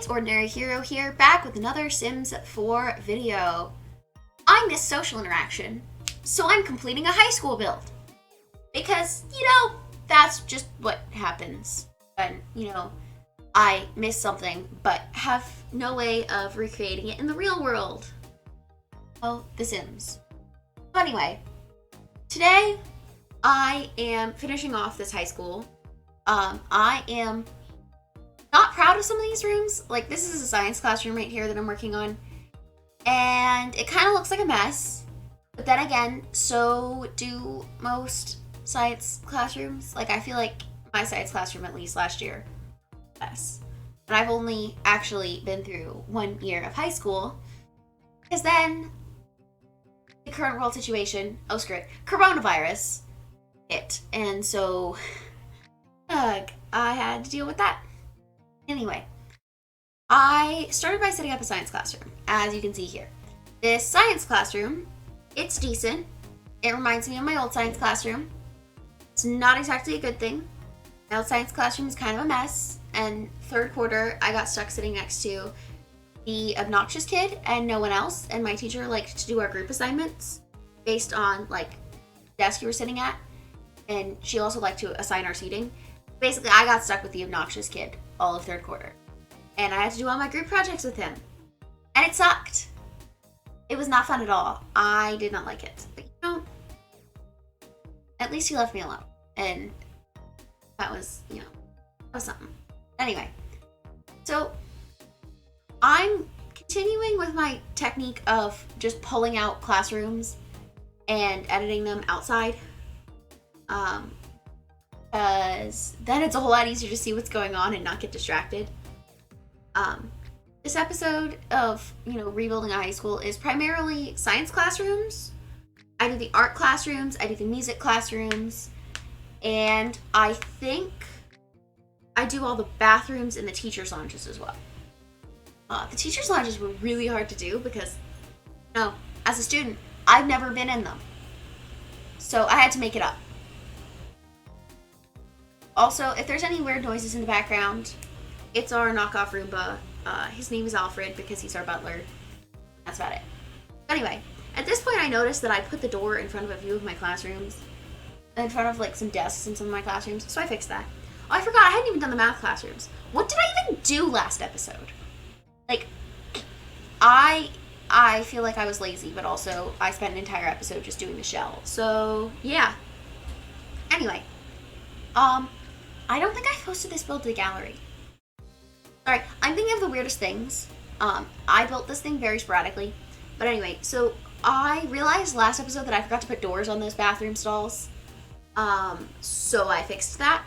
it's Ordinary Hero here, back with another Sims 4 video. I miss social interaction, so I'm completing a high school build. Because, that's just what happens when, I miss something, but have no way of recreating it in the real world. Oh, The Sims. So anyway, today I am finishing off this high school. I am not proud of some of these rooms. Like, this is a science classroom right here that I'm working on. And it kind of looks like a mess. But then again, so do most science classrooms. Like, I feel like my science classroom, at least last year, mess. And I've only actually been through 1 year of high school. Because then, the current world situation, oh screw it, coronavirus hit. And so, I had to deal with that. Anyway, I started by setting up a science classroom, as you can see here. This science classroom, it's decent. It reminds me of my old science classroom. It's not exactly a good thing. My old science classroom is kind of a mess, and third quarter, I got stuck sitting next to the obnoxious kid and no one else, and my teacher liked to do our group assignments based on, the desk you were sitting at, and she also liked to assign our seating. Basically, I got stuck with the obnoxious kid all of third quarter. And I had to do all my group projects with him. And it sucked. It was not fun at all. I did not like it. But, at least he left me alone. And that was, that was something. Anyway, so I'm continuing with my technique of just pulling out classrooms and editing them outside. Because then it's a whole lot easier to see what's going on and not get distracted. This episode of, rebuilding a high school is primarily science classrooms. I do the art classrooms, I do the music classrooms, and I think I do all the bathrooms and the teacher's lounges as well. The teacher's lounges were really hard to do because, as a student, I've never been in them. So I had to make it up. Also, if there's any weird noises in the background, it's our knockoff Roomba. His name is Alfred because he's our butler. That's about it. Anyway, at this point I noticed that I put the door in front of a few of my classrooms. In front of some desks in some of my classrooms, so I fixed that. Oh, I forgot, I hadn't even done the math classrooms. What did I even do last episode? I feel like I was lazy, but also I spent an entire episode just doing the shell. So, yeah. Anyway. I don't think I posted this build to the gallery. Sorry, I'm thinking of the weirdest things. I built this thing very sporadically. But anyway, so I realized last episode that I forgot to put doors on those bathroom stalls. So I fixed that.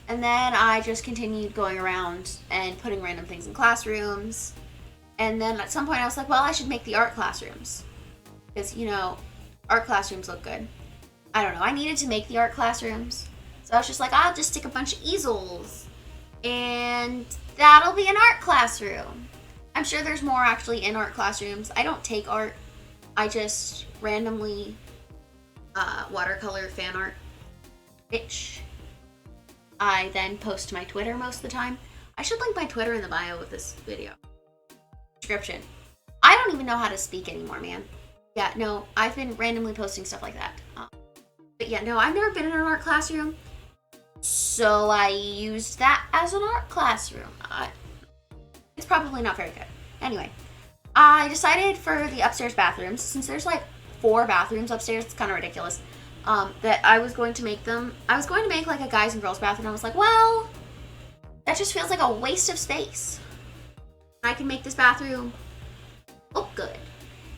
And then I just continued going around and putting random things in classrooms. And then at some point I was like, well, I should make the art classrooms. Because, art classrooms look good. I don't know, I needed to make the art classrooms. So I was just like, I'll just stick a bunch of easels. And that'll be an art classroom. I'm sure there's more actually in art classrooms. I don't take art. I just randomly watercolor fan art, which I then post to my Twitter most of the time. I should link my Twitter in the bio of this video. Description. I don't even know how to speak anymore, man. Yeah, no, I've been randomly posting stuff like that. But yeah, no, I've never been in an art classroom. So I used that as an art classroom. It's probably not very good. Anyway, I decided for the upstairs bathrooms, since there's 4 bathrooms upstairs, it's kind of ridiculous, that I was going to make them. I was going to make a guys and girls bathroom. I was like, well, that just feels like a waste of space. I can make this bathroom look good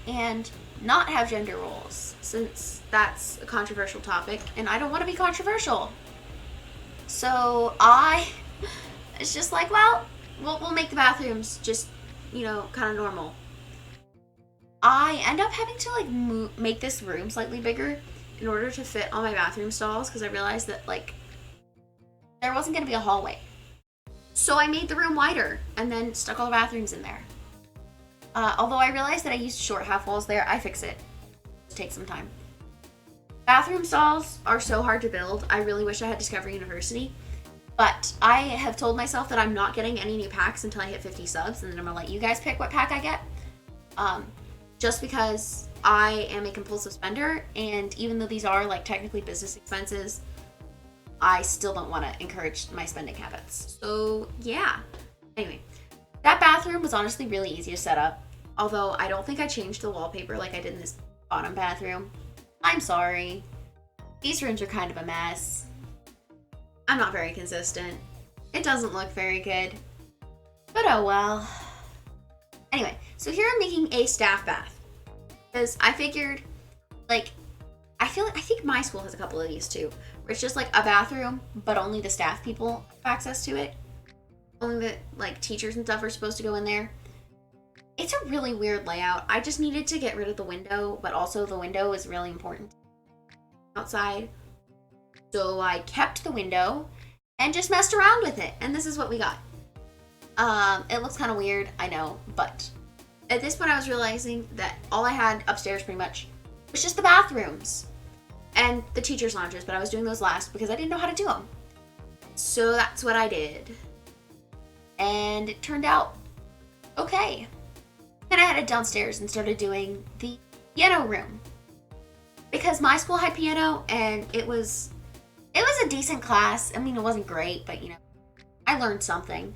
and not have gender roles, since that's a controversial topic, and I don't want to be controversial. So it's just like, well, we'll make the bathrooms just, kind of normal. I end up having to, make this room slightly bigger in order to fit all my bathroom stalls, because I realized that, there wasn't going to be a hallway. So I made the room wider, and then stuck all the bathrooms in there. Although I realized that I used short half walls there, I fix it. It takes some time. Bathroom stalls are so hard to build. I really wish I had Discovery University. But I have told myself that I'm not getting any new packs until I hit 50 subs, and then I'm gonna let you guys pick what pack I get. Just because I am a compulsive spender, and even though these are like technically business expenses, I still don't want to encourage my spending habits. So yeah. Anyway, that bathroom was honestly really easy to set up. Although I don't think I changed the wallpaper like I did in this bottom bathroom. I'm sorry. These rooms are kind of a mess. I'm not very consistent. It doesn't look very good. But oh well. Anyway, so here I'm making a staff bath. Because I figured, like, I think my school has a couple of these too. Where it's just like a bathroom, but only the staff people have access to it. Only the, like, teachers and stuff are supposed to go in there. It's a really weird layout. I just needed to get rid of the window, but also the window is really important outside. So I kept the window and just messed around with it. And this is what we got. It looks kind of weird, I know, but at this point I was realizing that all I had upstairs pretty much was just the bathrooms and the teacher's lounges, but I was doing those last because I didn't know how to do them. So that's what I did. And it turned out okay. Then I headed downstairs and started doing the piano room. Because my school had piano and it was a decent class. I mean, it wasn't great, but I learned something.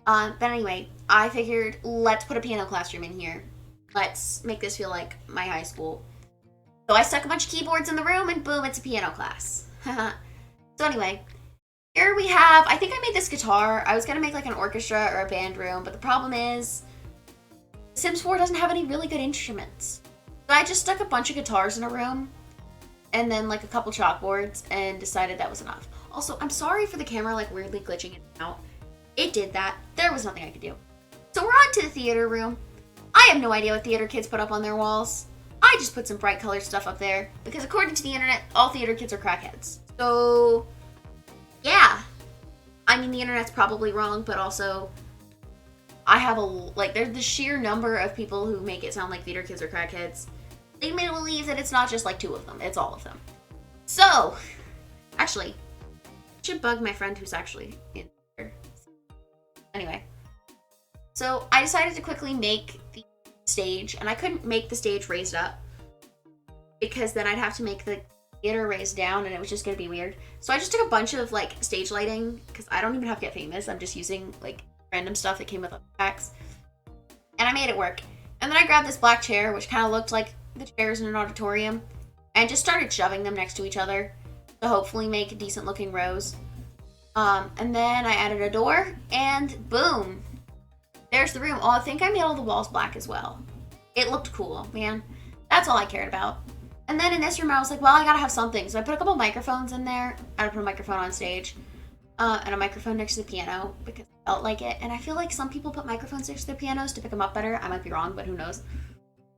But anyway, I figured let's put a piano classroom in here. Let's make this feel like my high school. So I stuck a bunch of keyboards in the room and boom, it's a piano class. So anyway, here we have, I think I made this guitar. I was going to make like an orchestra or a band room, but the problem is Sims 4 doesn't have any really good instruments. So I just stuck a bunch of guitars in a room and then like a couple chalkboards and decided that was enough. Also, I'm sorry for the camera like weirdly glitching in and out. It did that. There was nothing I could do. So we're on to the theater room. I have no idea what theater kids put up on their walls. I just put some bright colored stuff up there because according to the internet, all theater kids are crackheads. So, yeah. I mean, the internet's probably wrong, but also I have there's the sheer number of people who make it sound like theater kids are crackheads. They may believe that it's not just like 2 of them, it's all of them. So, actually, I should bug my friend who's actually in there. Anyway, so I decided to quickly make the stage, and I couldn't make the stage raised up because then I'd have to make the theater raised down and it was just gonna be weird. So I just took a bunch of like stage lighting because I don't even have to get famous. I'm just using like random stuff that came with packs, and I made it work. And then I grabbed this black chair, which kind of looked like the chairs in an auditorium, and just started shoving them next to each other to hopefully make decent looking rows. And then I added a door, and boom, there's the room. Oh, I think I made all the walls black as well. It looked cool, man. That's all I cared about. And then in this room, I was like, well, I gotta have something. So I put a couple microphones in there. I put a microphone on stage, and a microphone next to the piano because I felt like it. And I feel like some people put microphones next to their pianos to pick them up better. I might be wrong, but who knows.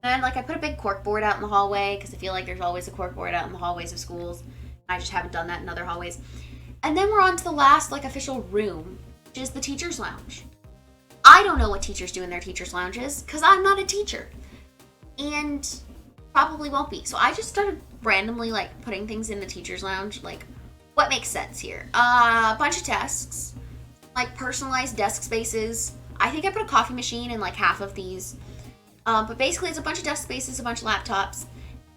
And I put a big cork board out in the hallway because I feel like there's always a cork board out in the hallways of schools. I just haven't done that in other hallways. And then we're on to the last official room, which is the teacher's lounge. I don't know what teachers do in their teacher's lounges because I'm not a teacher and probably won't be. So I just started randomly putting things in the teacher's lounge. What makes sense here? A bunch of desks, personalized desk spaces. I think I put a coffee machine in half of these. But basically it's a bunch of desk spaces, a bunch of laptops,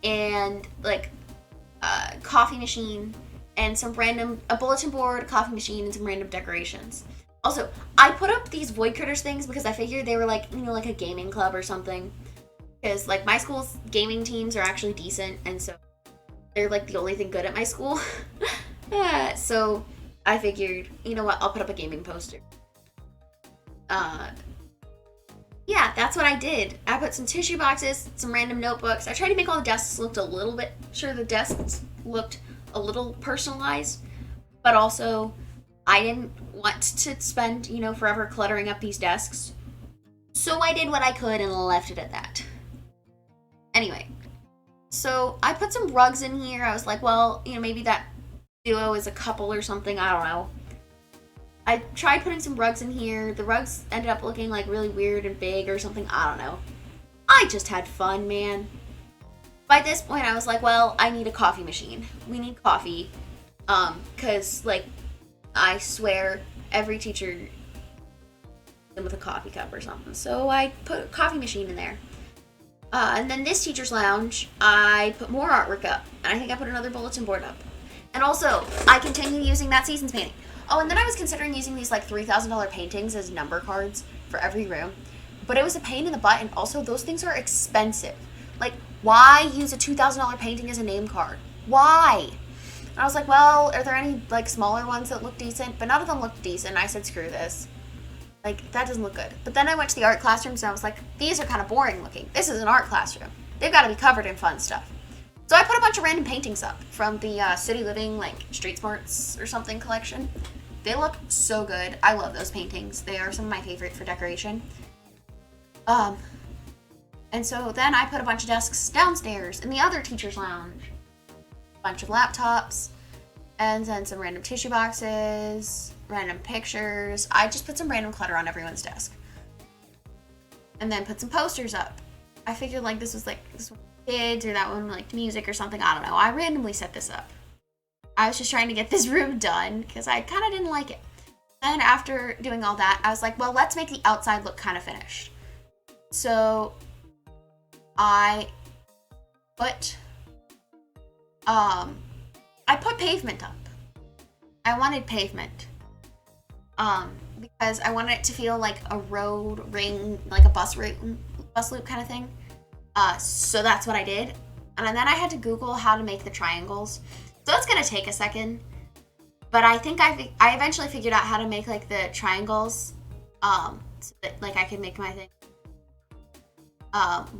and a coffee machine and a bulletin board, a coffee machine, and some random decorations. Also, I put up these Void Critters things because I figured they were a gaming club or something. Because my school's gaming teams are actually decent, and so they're the only thing good at my school. So I figured, you know what, I'll put up a gaming poster. Yeah, that's what I did. I put some tissue boxes, some random notebooks. I tried to make all the desks look the desks looked a little personalized, but also I didn't want to spend, forever cluttering up these desks. So I did what I could and left it at that. Anyway, so I put some rugs in here. I was like, well, maybe that duo is a couple or something. I don't know. I tried putting some rugs in here. The rugs ended up looking really weird and big or something. I don't know. I just had fun, man. By this point, I was like, well, I need a coffee machine. We need coffee. Because, I swear every teacher with a coffee cup or something. So I put a coffee machine in there. And then this teacher's lounge, I put more artwork up. And I think I put another bulletin board up. And also, I continue using that season's painting. Oh, and then I was considering using these like $3,000 paintings as number cards for every room. But it was a pain in the butt, and also those things are expensive. Like, why use a $2,000 painting as a name card? Why? And I was like, well, are there any like smaller ones that look decent? But none of them looked decent. I said, screw this. Like, that doesn't look good. But then I went to the art classrooms and I was like, these are kind of boring looking. This is an art classroom. They've got to be covered in fun stuff. So I put a bunch of random paintings up from the City Living, like, Street Smarts or something collection. They look so good. I love those paintings. They are some of my favorite for decoration. And so then I put a bunch of desks downstairs in the other teacher's lounge. A bunch of laptops. And then some random tissue boxes, random pictures. I just put some random clutter on everyone's desk. And then put some posters up. I figured like this was like this one kids or that one like music or something. I don't know. I randomly set this up. I was just trying to get this room done because I kind of didn't like it. Then after doing all that, I was like, well, let's make the outside look kind of finished. So I put pavement up. I wanted pavement. Because I wanted it to feel like a road ring, like a bus loop kind of thing. So that's what I did. And then I had to Google how to make the triangles. So it's gonna take a second. But I think I eventually figured out how to make like the triangles, so that like I could make my thing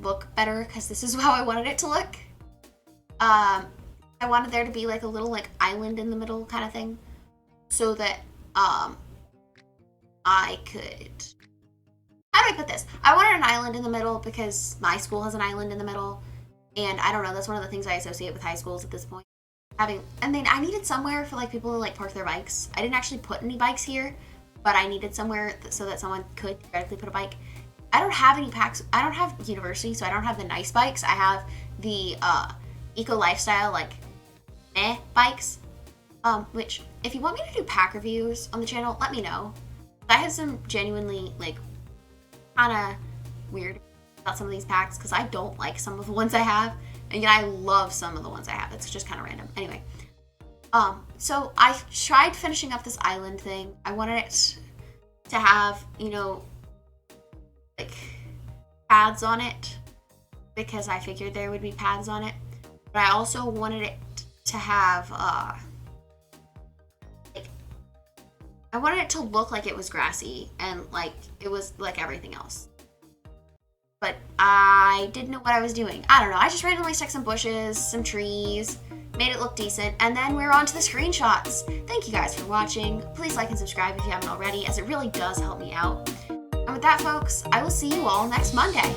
look better, because this is how I wanted it to look. I wanted there to be like a little like island in the middle kind of thing, so that I could, how do I put this? I wanted an island in the middle because my school has an island in the middle, and I don't know, that's one of the things I associate with high schools at this point. And then I needed somewhere for like people to like park their bikes. I didn't actually put any bikes here, but I needed somewhere so that someone could theoretically put a bike. I don't have any packs. I don't have university, so I don't have the nice bikes. I have the eco lifestyle like bikes. Which if you want me to do pack reviews on the channel, let me know. I have some genuinely like kind of weird about some of these packs because I don't like some of the ones I have, and yet I love some of the ones I have. It's just kind of random. Anyway, so I tried finishing up this island thing. I wanted it to have, you know, like paths on it because I figured there would be paths on it, but I also wanted it to have I wanted it to look like it was grassy and like it was like everything else. But I didn't know what I was doing. I don't know. I just randomly stuck some bushes, some trees, made it look decent, and then we're on to the screenshots. Thank you guys for watching. Please like and subscribe if you haven't already, as it really does help me out. And with that, folks, I will see you all next Monday.